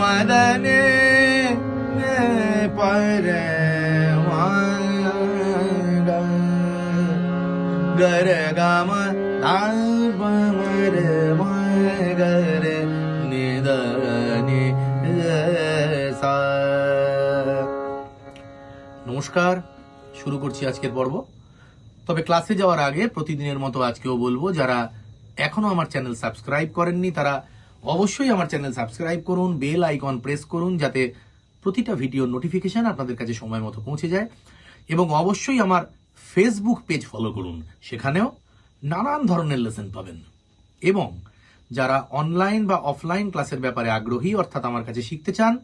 मदने पर गर गम मर गर নিদানে। নমস্কার, শুরু করছি আজকের পর্ব। তবে ক্লাসে যাওয়ার আগে প্রতিদিনের মতো আজকেও বলবো, যারা এখনো আমার চ্যানেল সাবস্ক্রাইব করেননি তারা অবশ্যই আমার চ্যানেল সাবস্ক্রাইব করুন, বেল আইকন প্রেস করুন, যাতে প্রতিটা ভিডিওর নোটিফিকেশন আপনাদের কাছে সময় মতো পৌঁছে যায়। এবং অবশ্যই আমার ফেসবুক পেজ ফলো করুন, সেখানেও নানান ধরনের লেসন পাবেন। এবং যারা অনলাইন বা অফলাইন ক্লাসের ব্যাপারে আগ্রহী, অর্থাৎ আমার কাছে শিখতে চান,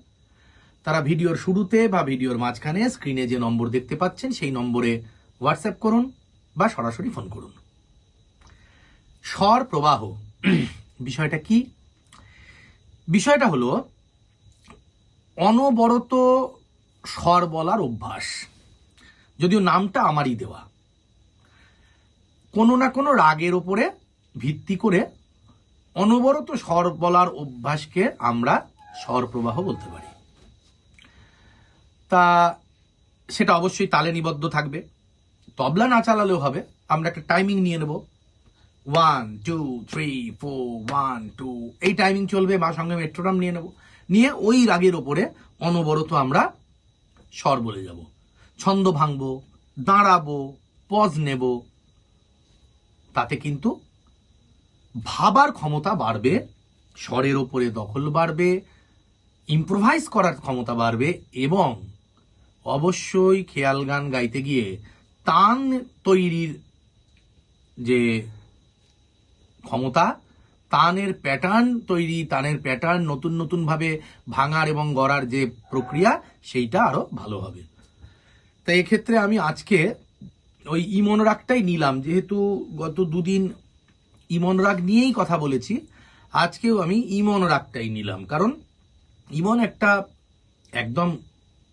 তারা ভিডিওর শুরুতে বা ভিডিওর মাঝখানে স্ক্রিনে যে নম্বর দেখতে পাচ্ছেন সেই নম্বরে হোয়াটসঅ্যাপ করুন বা সরাসরি ফোন করুন। স্বর প্রবাহ বিষয়টা কি? বিষয়টা হলো অনবরত স্বর বলার অভ্যাস। যদিও নামটা আমারই দেওয়া, কোনো না কোনো রাগের উপরে ভিত্তি করে অনবরত স্বর বলার অভ্যাসকে আমরা স্বর প্রবাহ বলতে পারি। তা সেটা অবশ্যই তালে নিবদ্ধ থাকবে, তবলা না চালালেও হবে। আমরা একটা টাইমিং নিয়ে নেব, 1 2 3 4 1 2, এই টাইমিং চলবে, বা সঙ্গে মেট্রোনম নিয়ে নেব, নিয়ে ওই রাগের ওপরে অনবরত আমরা স্বর বলে যাব। ছন্দ ভাঙবো, দাঁড়াবো, পজ নেব, তাতে কিন্তু ভাবার ক্ষমতা বাড়বে, স্বরের ওপরে দখল বাড়বে, ইম্প্রোভাইজ করার ক্ষমতা বাড়বে, এবং অবশ্যই খেয়াল গান গাইতে গিয়ে তান তৈরির যে ক্ষমতা, তানের প্যাটার্ন তৈরি, তানের প্যাটার্ন নতুন নতুন ভাবে ভাঙার এবং গড়ার যে প্রক্রিয়া, সেইটা আরো ভালো হবে। তাই এক্ষেত্রে আমি আজকে ওই ইমন রাগটাই নিলাম, যেহেতু গত দুদিন ইমন রাগ নিয়েই কথা বলেছি, আজকেও আমি ইমন রাগটাই নিলাম। কারণ ইমন একটা একদম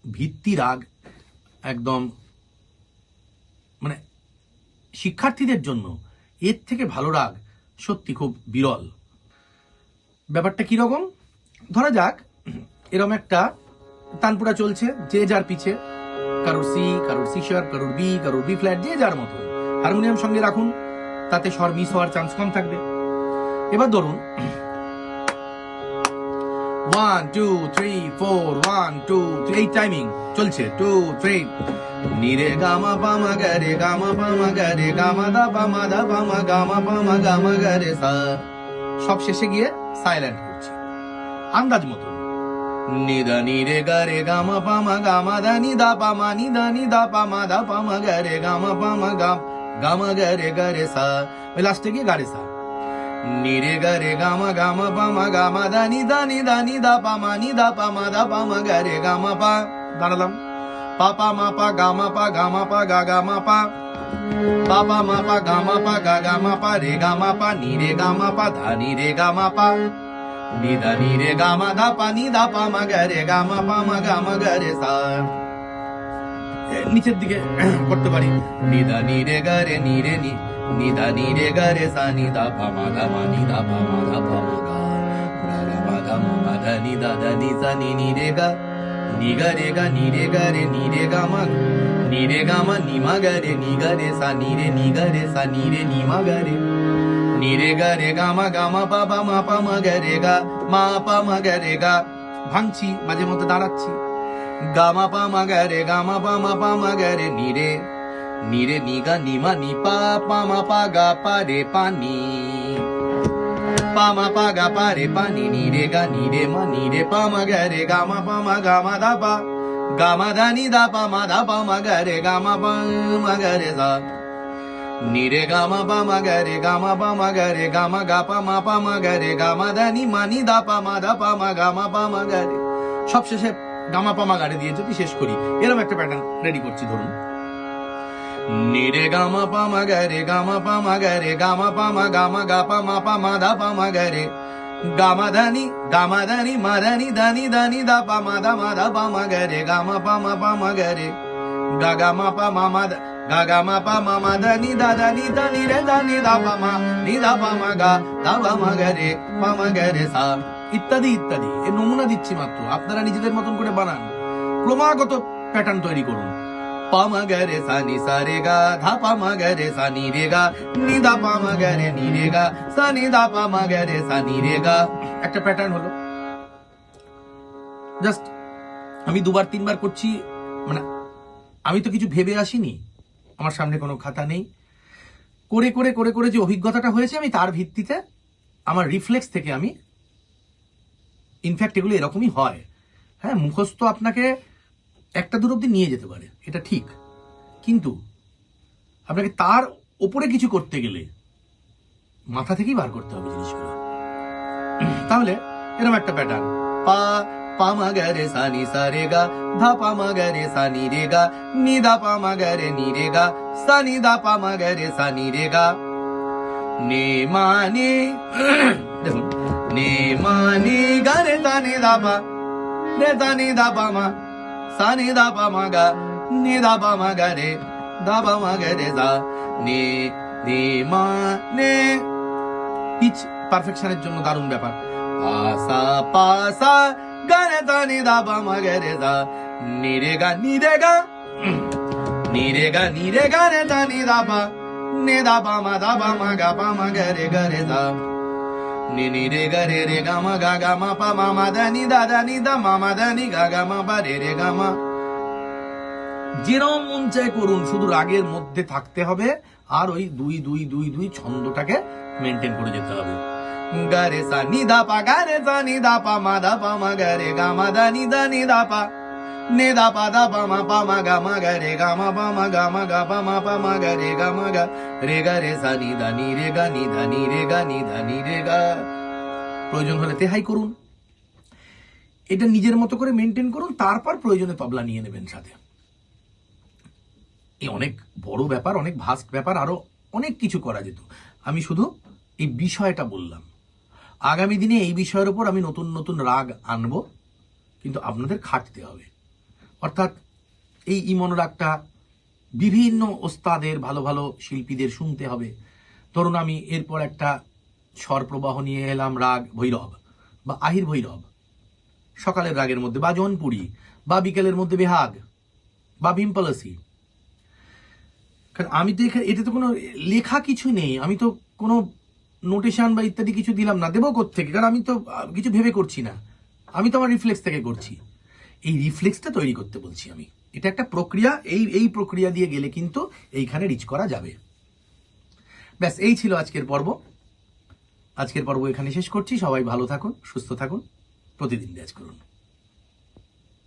ভিত্তি রাগ, একদম মানে শিক্ষার্থীদের জন্য এর থেকে ভালো রাগ সত্যি খুব বিরল। ব্যাপারটা কিরকম? ধরা যাক এরকম একটা তানপুরা চলছে, যে যার পিছে, কারোর সি, কারোর সি শার্প, কারোর বি, কারোর বি ফ্ল্যাট, যে যার মতো। হারমোনিয়াম সঙ্গে রাখুন, তাতে স্বর মিস হওয়ার চান্স কম থাকবে। এবার ধরুন 1 2 3 4 1 2 3, এই টাইমিং চলছে, 2 3 নিরে গামা পামা গারে গামা পামা গারে গামা দা পামা দা পামা গামা পামা গামা গারে সা। সব শেষে গিয়ে সাইলেন্ট করছি আন্দাজ মতো। নিদা নিরে গারে গামা পামা গামা দা নিদা পামা নিদা নিদা পামা দা পামা গারে গামা পামা গাম গামা গারে গারে সা। ওই লাস্টে গিয়ে গারে সা। নিরে গারে গামা গামা পামা গামা দা নিদা নিদা নিদা পামা নিদা পামা দা পামা গারে গামা পা। দাঁড়ালাম, পাপা মাপা গামা পা গামা পা গা গামা পা, পাপা মাপা গামা পা গা গামা পা রে গামা পা নিরে গামা পা ধা নিরে গামা পা নিদা নিরে গামা দা পা নিদা পামা গারে গামা পামা গামা গারে সা। নিচের দিকে করতে পারি, নিদা নিরে গারে নিরে নি নিদা নিরে গারে সা নিদা পামা দা মা নিদা পামা দা পামা গা গামা গামা মা দা নিদা দা নি সা নি নিরে গা নিগা রে গা নিরে গা রে নিরে গামা নিরে গামা নিমা গা রে নিগা রে সা নিরে নিগা রে সা নিরে নিমা গা রে নিরে গা রে গামা গামা পাপা মা পামা গা রে গা মা পামা গা রে গা। ভাঙছি, মাঝে মধ্যে দাঁড়াচ্ছি, গামা পামা গা রে গামা পামা পামা গা রে নিরে নিরে নিগা নিমা নি পা পামা পা গা পা রে পানি পামা পা গা পা রে পানি নিরে গা নিরে মা নিরে পামা গা রে গামা পামা গামা দা পা গামা দা নি দা পামা দা পামা গা রে গামা পামা গা রে সা নিরে গামা পামা গা রে গামা পামা গা রে গামা গা পামা পামা গা রে গামা দা নি মা নি দা পামা দা পামা গামা পামা গা রে। সব শেষে গামা পামা গারে দিয়ে যদি শেষ করি, এরকম একটা প্যাটার্ন রেডি করছি। ধরুন নিরে গামা পামা গারে গামা পামা গারে গামা পামা গামা গা পামা পামা দা পামা গারে গামা দানি মাদানি দানি দানি দা পামা দা মাদা পামা গারে গামা পামা পামা গারে গা গামা পামা মাদা গা গামা পামা মাদানি দাদানি দানি রে দানি দা পামা নি দা পামা গা দা পামা গারে সা ইত্যাদি ইত্যাদি। এর নমুনা দিচ্ছি মাত্র, আপনারা নিজেদের মতন করে বানান, ক্রমাগত প্যাটার্ন তৈরি করুন। পামা গারে সা নি সা রে গা ধা পামা গারে সা নি রে গা নি দা পামা গারে নি রে গা সা নি দা পামা গারে সা নি রে গা। একটা প্যাটার্ন হলো। জাস্ট আমি 2-3 বার করছি, মানে আমি তো কিছু ভেবে আসিনি, আমার সামনে কোনো খাতা নেই। করে করে করে করে যে অভিজ্ঞতাটা হয়েছে, আমি তার ভিত্তিতে আমার রিফ্লেক্স থেকে আমি, ইনফ্যাক্ট এগুলো এরকমই হয়। হ্যাঁ, মুখস্থ আপনাকে 1-2 অব্দি নিয়ে যেতে পারে, এটা ঠিক, কিন্তু আপনাকে তার ওপরে কিছু করতে গেলে মাথা থেকেই বার করতে হবে জিনিসগুলো। তাহলে এরকম একটা প্যাটার্ন, পা পামা গারে সা নি সা রে গা ধা পামা গারে সা নি রে গা নি দা পামা গারে নি রে গা সা নি দা পামা গারে সা নি রে গা নে মানে দেখুন নে মানে গারে তা নি দা পা রে তা নি দা পামা সা নি দা পামা গা নি দা পামা গারে দা পামা গারে সা নে নে মানে। পিচ পারফেকশনের জন্য দারুণ ব্যাপার। পাসা পাসা গারে তা নি দা পামা গারে সা নি রে গা নি রে গা নি রে গা রে তা নি দা পা নে দা পামা গা পামা গারে গারে সা নি নি রে গা রে গা মা পা মা দা নি দা মা দা নি গা মা পা রে গা মা। যেরকম মন চায় করুন, শুধু রাগের মধ্যে থাকতে হবে, আর ওই 2-2-2-2 ছন্দটাকে মেনটেন করে যেতে হবে। গারে সা নি দা পা গারে সা নি দা পা মা গারে গা মা দা নি দা পা নে দা পা মা গা মা গারে গা মা পা মা গা মা গা পা মা গারে গা মা গা রে সা নি দা নি রে গা নি ধা নি রে গা নি ধা নি রে গা। প্রয়োজন হলে তেহাই করুন, এটা নিজের মতো করে মেনটেন করুন, তারপর প্রয়োজনে তবলা নিয়ে নেবেন সাথে। এই অনেক বড় ব্যাপার, অনেক ভাস্ট ব্যাপার, আরো অনেক কিছু করা যেত। আমি শুধু এই বিষয়টা বললাম। আগামী দিনে এই বিষয়ের উপর আমি নতুন নতুন রাগ আনবো, কিন্তু আপনাদের খাটতে হবে। অর্থাৎ এই ইমন রাগটা বিভিন্ন ওস্তাদের, ভালো ভালো শিল্পীদের শুনতে হবে। ধরুন আমি এরপর একটা স্বর প্রবাহ নিয়ে এলাম, রাগ ভৈরব বা আহির ভৈরব, সকালের রাগের মধ্যে, বা জনপুরি, বা বিকেলের মধ্যে বেহাগ বা ভিমপলসি। কারণ আমি তো এটা তো কোনো লেখা কিছু নেই, আমি তো কোনো নোটেশন বা ইত্যাদি কিছু দিলাম না, দেবো কোত্থেকে? কারণ আমি তো কিছু ভেবে করছি না, আমি তো আমার রিফ্লেক্স থেকে করছি। এই রিফ্লেক্সটা তৈরি করতে বলছি আমি, এটা একটা প্রক্রিয়া, এই প্রক্রিয়া দিয়ে গেলে কিন্তু এইখানে রিচ করা যাবে। ব্যাস, এই ছিল আজকের পর্ব। আজকের পর্ব এখানে শেষ করছি। সবাই ভালো থাকুন, সুস্থ থাকুন, প্রতিদিন রেয়াজ করুন।